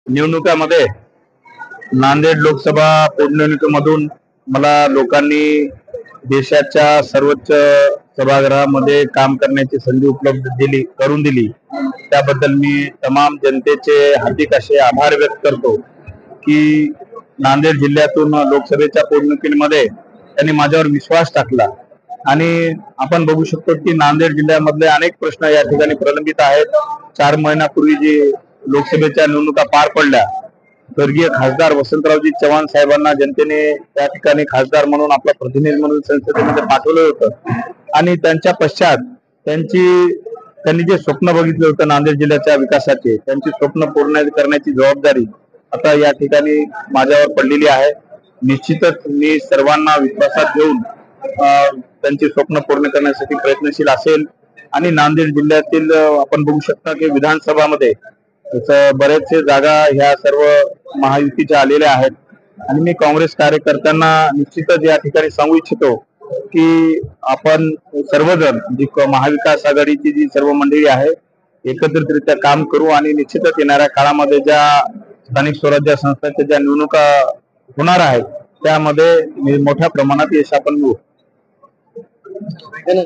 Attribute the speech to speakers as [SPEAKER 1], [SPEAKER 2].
[SPEAKER 1] निवडणुकामध्ये नांदेड लोकसभा पोटनिवडणुकीमधून मला लोकांनी देशाच्या सर्वोच्च सभागृहामध्ये काम करण्याची संधी उपलब्ध करून दिली त्याबद्दल मी तमाम जनतेचे हार्दिक असे आभार व्यक्त करतो की नांदेड जिल्ह्यातून लोकसभेच्या पोटनिवडणुकीमध्ये त्यांनी माझ्यावर विश्वास टाकला आणि आपण बघू शकतो की नांदेड जिल्ह्यामधले अनेक प्रश्न या ठिकाणी प्रलंबित आहेत। 4 महिन्यापूर्वी जी लोकसभेच्या निवडणुका पार पडल्या, स्वर्गीय खासदार वसंतरावजी चव्हाण साहेबांना जनतेने त्या ठिकाणी खासदार म्हणून आपला प्रतिनिधी म्हणून संसदेमध्ये पाठवलं होतं आणि त्यांच्या पश्चात त्यांनी जे स्वप्न बघितलं होतं नांदेड जिल्ह्याच्या विकासाचे, त्यांची स्वप्न पूर्ण करण्याची जबाबदारी आता या ठिकाणी माझ्यावर पडलेली आहे। निश्चितच मी सर्वांना विश्वासात घेऊन त्यांची स्वप्न पूर्ण करण्यासाठी प्रयत्नशील असेल आणि नांदेड जिल्ह्यातील आपण बघू शकता की विधानसभामध्ये बरेचसे जागा ह्या सर्व महायुतीच्या आलेल्या आहेत आणि मी काँग्रेस कार्यकर्त्यांना निश्चितच या ठिकाणी सांगू इच्छितो की आपण सर्वजण जी महाविकास आघाडीची जी सर्व मंडळी आहे एकत्रितरित्या काम करू आणि निश्चितच येणाऱ्या काळामध्ये ज्या स्थानिक स्वराज्य संस्थांच्या ज्या निवडणुका होणार आहेत त्यामध्ये मोठ्या प्रमाणात यश आपण मिळवू।